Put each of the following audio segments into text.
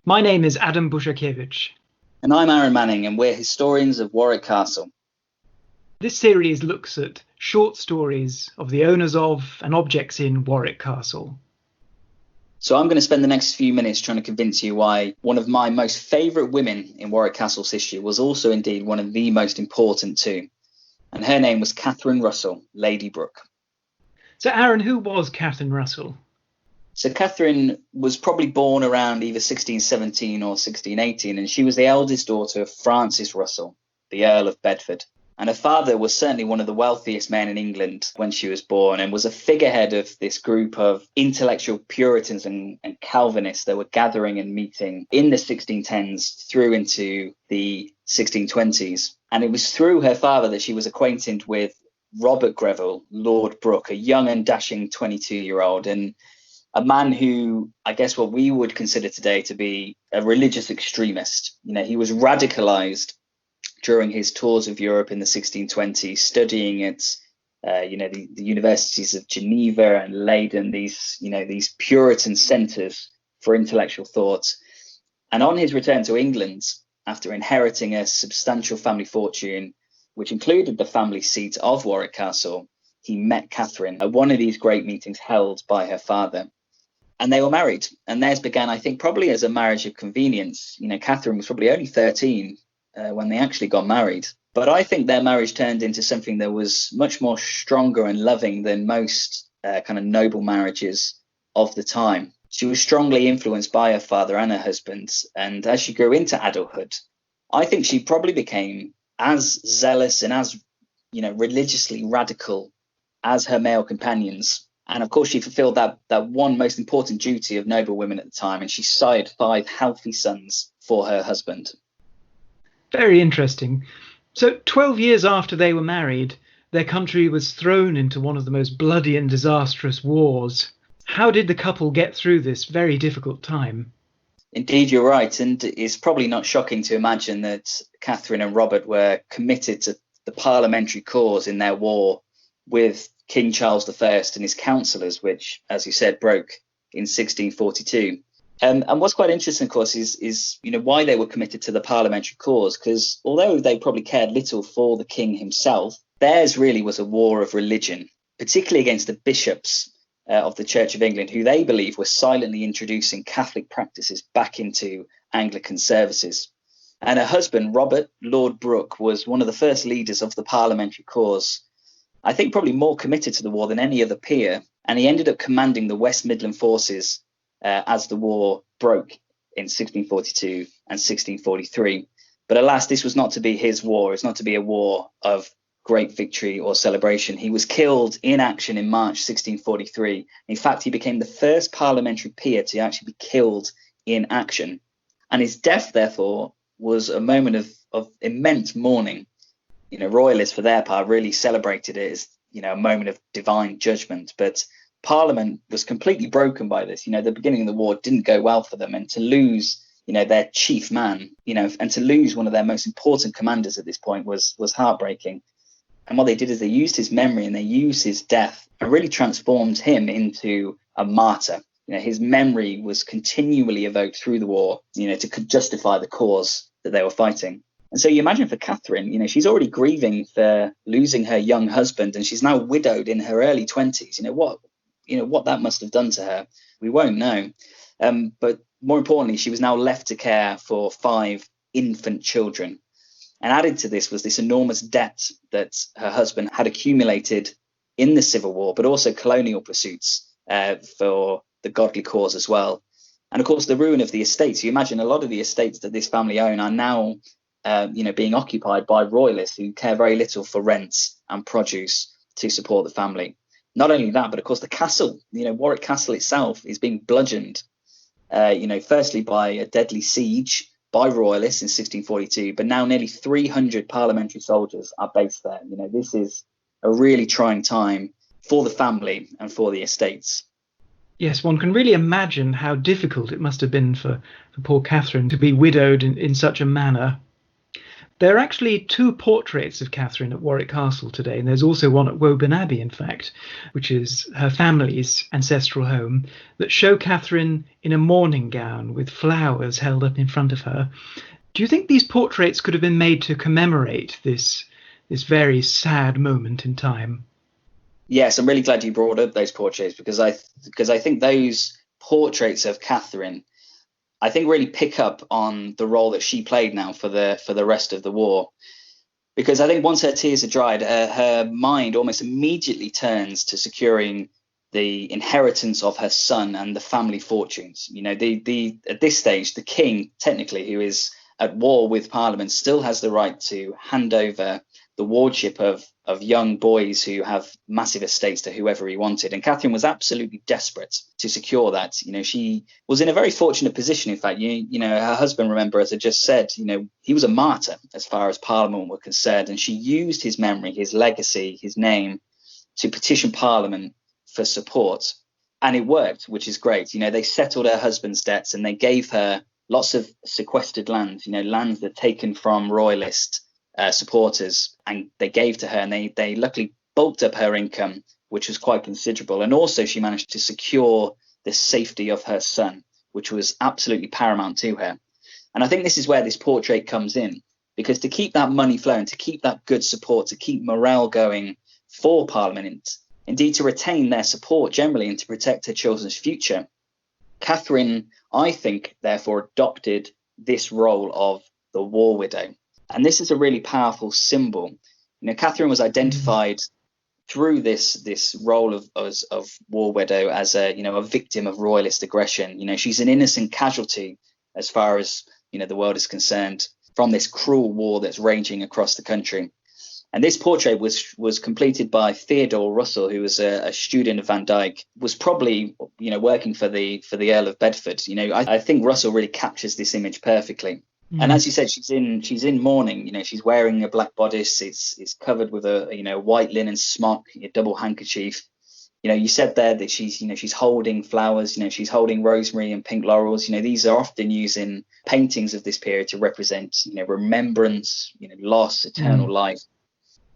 My name is a.busiakiewicz. And I'm Aaron Manning, and we're historians of Warwick Castle. This series looks at short stories of the owners of and objects in Warwick Castle. So I'm going to spend the next few minutes trying to convince you why one of my most favourite women in Warwick Castle's history was also indeed one of the most important too. And her name was Katherine Russell, Lady Brooke. So Aaron, who was Katherine Russell? So Katherine was probably born around either 1617 or 1618, and she was the eldest daughter of Francis Russell, the Earl of Bedford. And her father was certainly one of the wealthiest men in England when she was born, and was a figurehead of this group of intellectual Puritans and Calvinists that were gathering and meeting in the 1610s through into the 1620s. And it was through her father that she was acquainted with Robert Greville, Lord Brooke, a young and dashing 22-year-old, and a man who, I guess what we would consider today to be a religious extremist. You know, he was radicalized during his tours of Europe in the 1620s, studying at, the universities of Geneva and Leiden, these Puritan centers for intellectual thought. And on his return to England, after inheriting a substantial family fortune, which included the family seat of Warwick Castle, he met Katherine at one of these great meetings held by her father. And they were married. And theirs began, I think, probably as a marriage of convenience. You know, Katherine was probably only 13 when they actually got married. But I think their marriage turned into something that was much more stronger and loving than most kind of noble marriages of the time. She was strongly influenced by her father and her husband. And as she grew into adulthood, I think she probably became as zealous and as, religiously radical as her male companions. And of course, she fulfilled that one most important duty of noble women at the time, and she sired 5 healthy sons for her husband. Very interesting. So 12 years after they were married, their country was thrown into one of the most bloody and disastrous wars. How did the couple get through this very difficult time? Indeed, you're right. And it's probably not shocking to imagine that Katherine and Robert were committed to the parliamentary cause in their war with King Charles I and his councillors, which, as you said, broke in 1642. And what's quite interesting, of course, is why they were committed to the parliamentary cause, because although they probably cared little for the king himself, theirs really was a war of religion, particularly against the bishops of the Church of England, who they believe were silently introducing Catholic practices back into Anglican services. And her husband, Robert Lord Brooke, was one of the first leaders of the parliamentary cause, I think probably more committed to the war than any other peer, and he ended up commanding the West Midland forces as the war broke in 1642 and 1643. But alas, this was not to be his war. It's not to be a war of great victory or celebration. He was killed in action in March 1643. In fact, he became the first parliamentary peer to actually be killed in action. And his death, therefore, was a moment of immense mourning. Royalists, for their part, really celebrated it as, a moment of divine judgment. But Parliament was completely broken by this. The beginning of the war didn't go well for them. And to lose, their chief man, and to lose one of their most important commanders at this point was heartbreaking. And what they did is they used his memory and they used his death and really transformed him into a martyr. His memory was continually evoked through the war, to justify the cause that they were fighting. And so you imagine for Katherine, she's already grieving for losing her young husband, and she's now widowed in her early 20s. What that must have done to her, we won't know. But more importantly, she was now left to care for 5 infant children. And added to this was this enormous debt that her husband had accumulated in the Civil War, but also colonial pursuits for the godly cause as well. And of course, the ruin of the estates. You imagine a lot of the estates that this family own are now being occupied by royalists who care very little for rents and produce to support the family. Not only that, but of course the castle, Warwick Castle itself is being bludgeoned, firstly by a deadly siege by royalists in 1642, but now nearly 300 parliamentary soldiers are based there. This is a really trying time for the family and for the estates. Yes, one can really imagine how difficult it must have been for poor Katherine to be widowed in such a manner. There are actually two portraits of Catherine at Warwick Castle today, and there's also one at Woburn Abbey, in fact, which is her family's ancestral home, that show Catherine in a morning gown with flowers held up in front of her. Do you think these portraits could have been made to commemorate this very sad moment in time? Yes, I'm really glad you brought up those portraits because I think those portraits of Catherine, I think, really pick up on the role that she played now for the rest of the war. Because I think once her tears are dried, her mind almost immediately turns to securing the inheritance of her son and the family fortunes. You know, at this stage, the king, technically, who is at war with Parliament, still has the right to hand over the wardship of young boys who have massive estates to whoever he wanted. And Catherine was absolutely desperate to secure that. You know, she was in a very fortunate position. In fact, you know, her husband, remember, as I just said, you know, he was a martyr as far as Parliament were concerned. And she used his memory, his legacy, his name to petition Parliament for support. And it worked, which is great. You know, they settled her husband's debts and they gave her lots of sequestered lands, you know, lands that are taken from royalist supporters, and they gave to her, and they luckily bulked up her income, which was quite considerable. And also she managed to secure the safety of her son, which was absolutely paramount to her. And I think this is where this portrait comes in, because to keep that money flowing, to keep that good support, to keep morale going for Parliament, indeed to retain their support generally and to protect her children's future, Catherine, I think, therefore adopted this role of the war widow. And this is a really powerful symbol. You know, Catherine was identified through this role of war widow as a victim of royalist aggression. You know, she's an innocent casualty as far as, you know, the world is concerned from this cruel war that's raging across the country. And this portrait was completed by Theodore Russell, who was a student of Van Dyck, was probably, you know, working for the Earl of Bedford. You know, I think Russell really captures this image perfectly. And as you said, she's in mourning. You know, she's wearing a black bodice. It's covered with a white linen smock, a double handkerchief. You know, you said there that she's holding flowers. You know, she's holding rosemary and pink laurels. You know, these are often used in paintings of this period to represent, you know, remembrance, you know, loss, eternal life.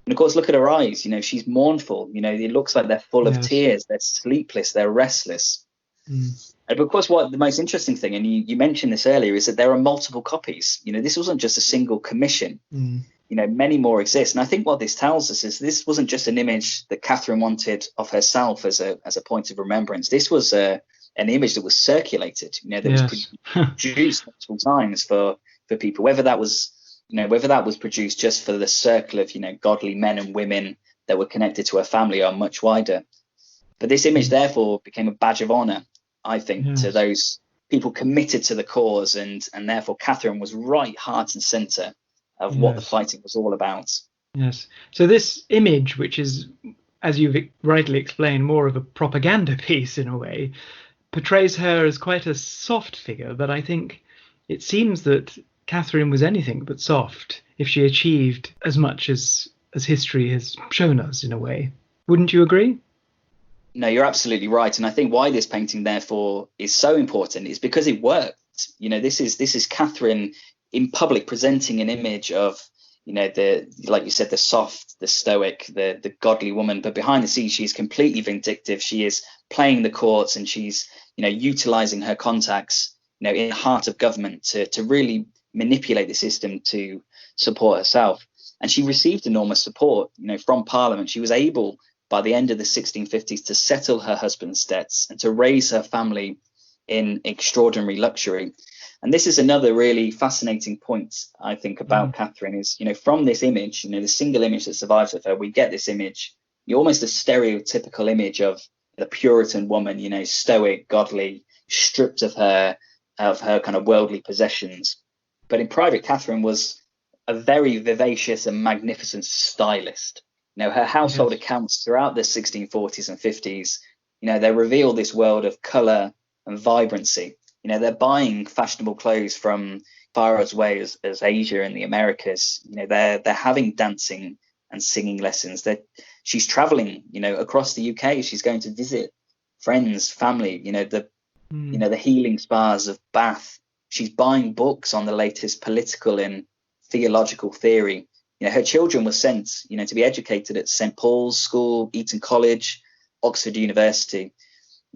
And of course, look at her eyes. You know, she's mournful. You know, it looks like they're full of tears. They're sleepless. They're restless. And of course, what the most interesting thing, and you mentioned this earlier, is that there are multiple copies. You know, this wasn't just a single commission. You know, many more exist. And I think what this tells us is this wasn't just an image that Catherine wanted of herself as a point of remembrance. This was an image that was circulated, you know, that was produced multiple times for people, whether that was produced just for the circle of, you know, godly men and women that were connected to her family or much wider. But this image, therefore, became a badge of honor, I think, to those people committed to the cause. And therefore, Catherine was right heart and center of what the fighting was all about. Yes. So this image, which is, as you've rightly explained, more of a propaganda piece in a way, portrays her as quite a soft figure. But I think it seems that Catherine was anything but soft if she achieved as much as history has shown us, in a way. Wouldn't you agree? No, you're absolutely right. And I think why this painting, therefore, is so important is because it worked. You know, this is Catherine in public presenting an image of, you know, like you said, the soft, the stoic, the godly woman. But behind the scenes, she's completely vindictive. She is playing the courts and she's, you know, utilizing her contacts, you know, in the heart of government to really manipulate the system to support herself. And she received enormous support, you know, from Parliament. She was able, by the end of the 1650s, to settle her husband's debts and to raise her family in extraordinary luxury. And this is another really fascinating point, I think, about Catherine is, you know, from this image, you know, the single image that survives of her, we get this image, almost a stereotypical image of the Puritan woman, you know, stoic, godly, stripped of her kind of worldly possessions. But in private, Catherine was a very vivacious and magnificent stylist. You know, her household accounts throughout the 1640s and 50s, you know, they reveal this world of color and vibrancy. You know, they're buying fashionable clothes from far as away as Asia and the Americas. You know, they're having dancing and singing lessons. She's traveling, you know, across the UK. She's going to visit friends, family, you know, the healing spas of Bath. She's buying books on the latest political and theological theory. Her children were sent, to be educated at St. Paul's School, Eton College, Oxford University,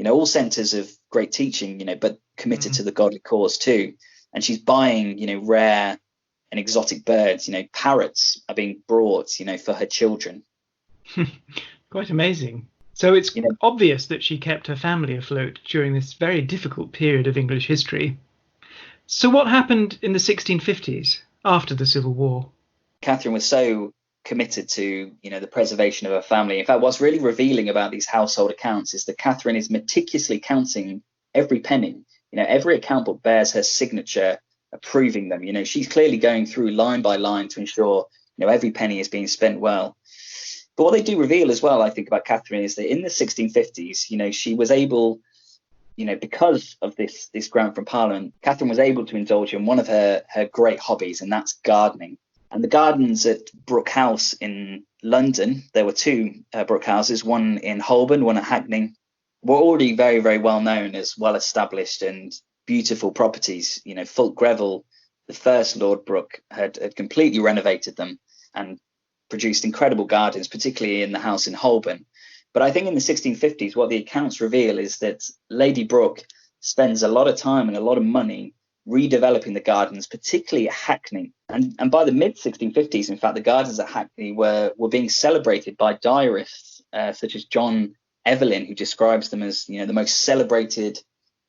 all centres of great teaching, but committed to the godly cause too. And she's buying, rare and exotic birds, parrots are being brought, for her children. Quite amazing. So it's obvious that she kept her family afloat during this very difficult period of English history. So what happened in the 1650s after the Civil War? Catherine was so committed to, the preservation of her family. In fact, what's really revealing about these household accounts is that Catherine is meticulously counting every penny. Every account book bears her signature, approving them. She's clearly going through line by line to ensure, every penny is being spent well. But what they do reveal as well, I think, about Catherine is that in the 1650s, she was able, because of this grant from Parliament, Catherine was able to indulge in one of her great hobbies, and that's gardening. And the gardens at Brooke House in London, there were two Brooke houses, one in Holborn, one at Hackney, were already very, very well known as well established and beautiful properties. Fulk Greville, the first Lord Brooke, had completely renovated them and produced incredible gardens, particularly in the house in Holborn. But I think in the 1650s, what the accounts reveal is that Lady Brooke spends a lot of time and a lot of money redeveloping the gardens, particularly at Hackney. And by the mid-1650s, in fact, the gardens at Hackney were being celebrated by diarists such as John Evelyn, who describes them as, the most celebrated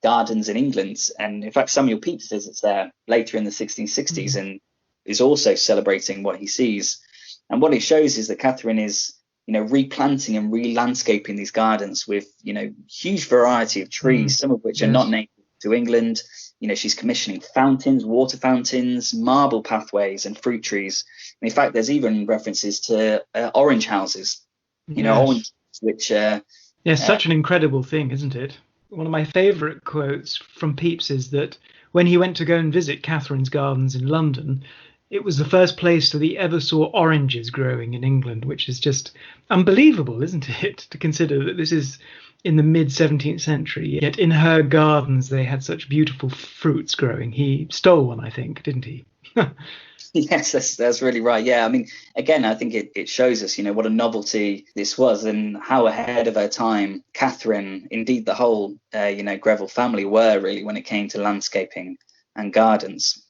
gardens in England. And in fact, Samuel Pepys visits there later in the 1660s and is also celebrating what he sees. And what it shows is that Catherine is, replanting and re-landscaping these gardens with, huge variety of trees, some of which are not native to England. She's commissioning fountains, water fountains, marble pathways and fruit trees. And in fact, there's even references to orange houses, orange, which... such an incredible thing, isn't it? One of my favourite quotes from Pepys is that when he went to go and visit Catherine's gardens in London, it was the first place that he ever saw oranges growing in England, which is just unbelievable, isn't it? To consider that this is in the mid-17th century, yet in her gardens they had such beautiful fruits growing. He stole one, I think, didn't he? Yes, that's really right. Yeah, I mean, again, I think it shows us, what a novelty this was and how ahead of her time Catherine, indeed the whole, Greville family were really when it came to landscaping and gardens.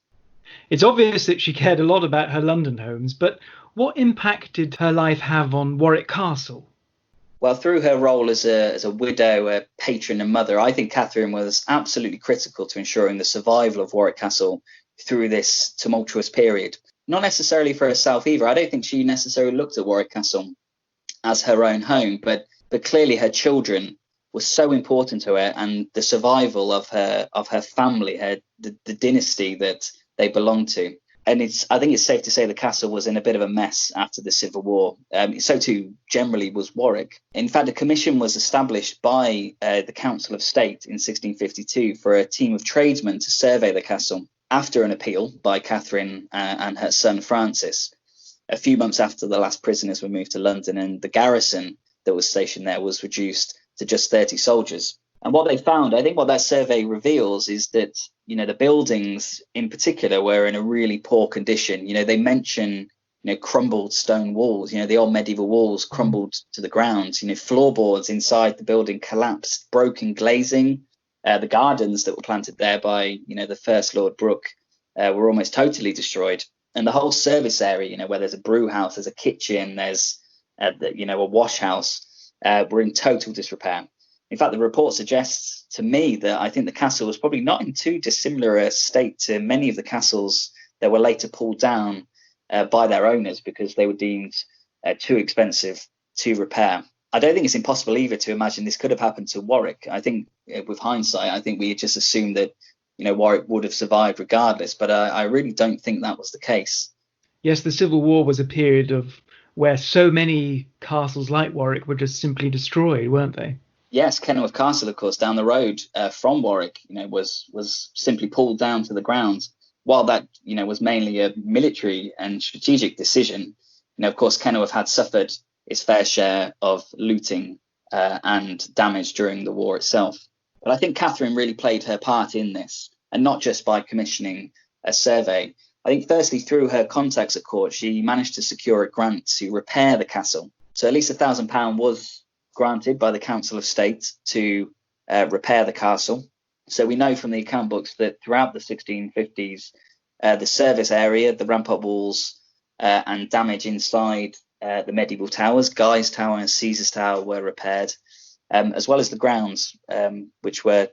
It's obvious that she cared a lot about her London homes, but what impact did her life have on Warwick Castle? Well, through her role as a widow, a patron and mother, I think Catherine was absolutely critical to ensuring the survival of Warwick Castle through this tumultuous period. Not necessarily for herself either. I don't think she necessarily looked at Warwick Castle as her own home, but clearly her children were so important to her, and the survival of her family, the dynasty that they belonged to. And I think it's safe to say the castle was in a bit of a mess after the Civil War. So too generally was Warwick. In fact, a commission was established by the Council of State in 1652 for a team of tradesmen to survey the castle after an appeal by Catherine and her son Francis, a few months after the last prisoners were moved to London, and the garrison that was stationed there was reduced to just 30 soldiers. And what they found, I think what that survey reveals is that, the buildings in particular were in a really poor condition. They mention, crumbled stone walls, the old medieval walls crumbled to the ground, floorboards inside the building collapsed, broken glazing. The gardens that were planted there by, the first Lord Brooke were almost totally destroyed. And the whole service area, where there's a brew house, there's a kitchen, there's, a wash house, were in total disrepair. In fact, the report suggests to me that I think the castle was probably not in too dissimilar a state to many of the castles that were later pulled down by their owners because they were deemed too expensive to repair. I don't think it's impossible either to imagine this could have happened to Warwick. I think with hindsight, I think we just assumed that, Warwick would have survived regardless. But I really don't think that was the case. Yes, the Civil War was a period of where so many castles like Warwick were just simply destroyed, weren't they? Yes, Kenilworth Castle, of course, down the road from Warwick, was simply pulled down to the ground. While that, was mainly a military and strategic decision, of course, Kenilworth had suffered its fair share of looting and damage during the war itself. But I think Catherine really played her part in this, and not just by commissioning a survey. I think firstly, through her contacts at court, she managed to secure a grant to repair the castle. So at least £1,000 was granted by the Council of State to repair the castle. So we know from the account books that throughout the 1650s, the service area, the rampart walls, and damage inside the medieval towers, Guy's Tower and Caesar's Tower, were repaired, as well as the grounds, which were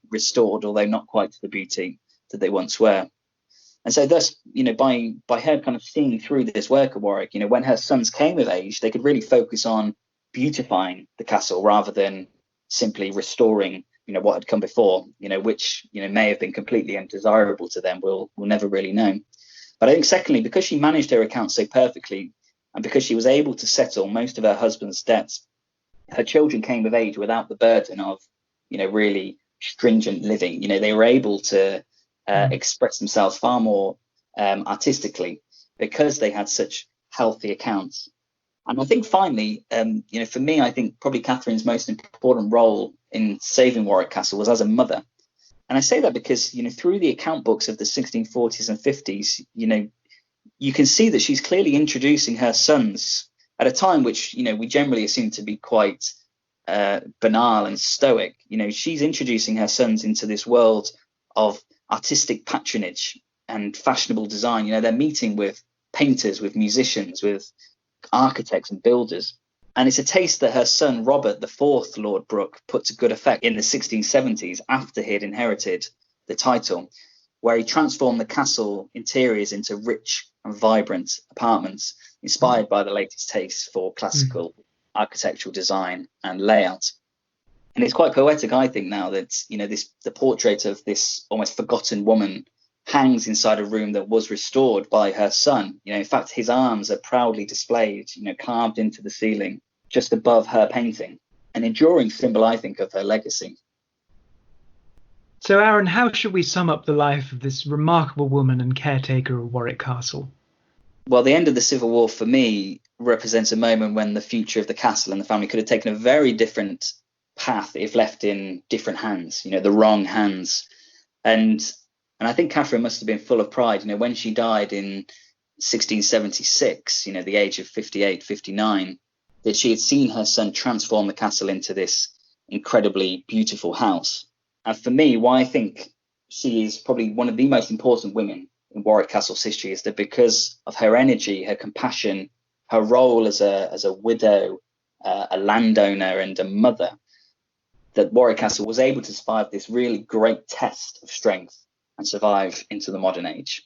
restored, although not quite to the beauty that they once were. And so thus, by her kind of seeing through this work at Warwick, when her sons came of age, they could really focus on beautifying the castle rather than simply restoring, what had come before, which, may have been completely undesirable to them. We'll never really know. But I think secondly, because she managed her accounts so perfectly, and because she was able to settle most of her husband's debts, her children came of age without the burden of, really stringent living. They were able to express themselves far more artistically because they had such healthy accounts. And I think finally, for me, I think probably Catherine's most important role in saving Warwick Castle was as a mother. And I say that because, through the account books of the 1640s and 50s, you can see that she's clearly introducing her sons at a time which, we generally assume to be quite banal and stoic. She's introducing her sons into this world of artistic patronage and fashionable design. They're meeting with painters, with musicians, with architects and builders. And it's a taste that her son, Robert, the fourth Lord Brooke, put to good effect in the 1670s after he had inherited the title, where he transformed the castle interiors into rich and vibrant apartments, inspired by the latest tastes for classical architectural design and layout. And it's quite poetic, I think, now that, the portrait of this almost forgotten woman hangs inside a room that was restored by her son. In fact, his arms are proudly displayed, carved into the ceiling just above her painting. An enduring symbol, I think, of her legacy. So, Aaron, how should we sum up the life of this remarkable woman and caretaker of Warwick Castle? Well, the end of the Civil War, for me, represents a moment when the future of the castle and the family could have taken a very different path if left in different hands, the wrong hands. And I think Catherine must have been full of pride, when she died in 1676, the age of 58, 59, that she had seen her son transform the castle into this incredibly beautiful house. And for me, why I think she is probably one of the most important women in Warwick Castle's history is that because of her energy, her compassion, her role as a widow, a landowner and a mother, that Warwick Castle was able to survive this really great test of strength and survive into the modern age.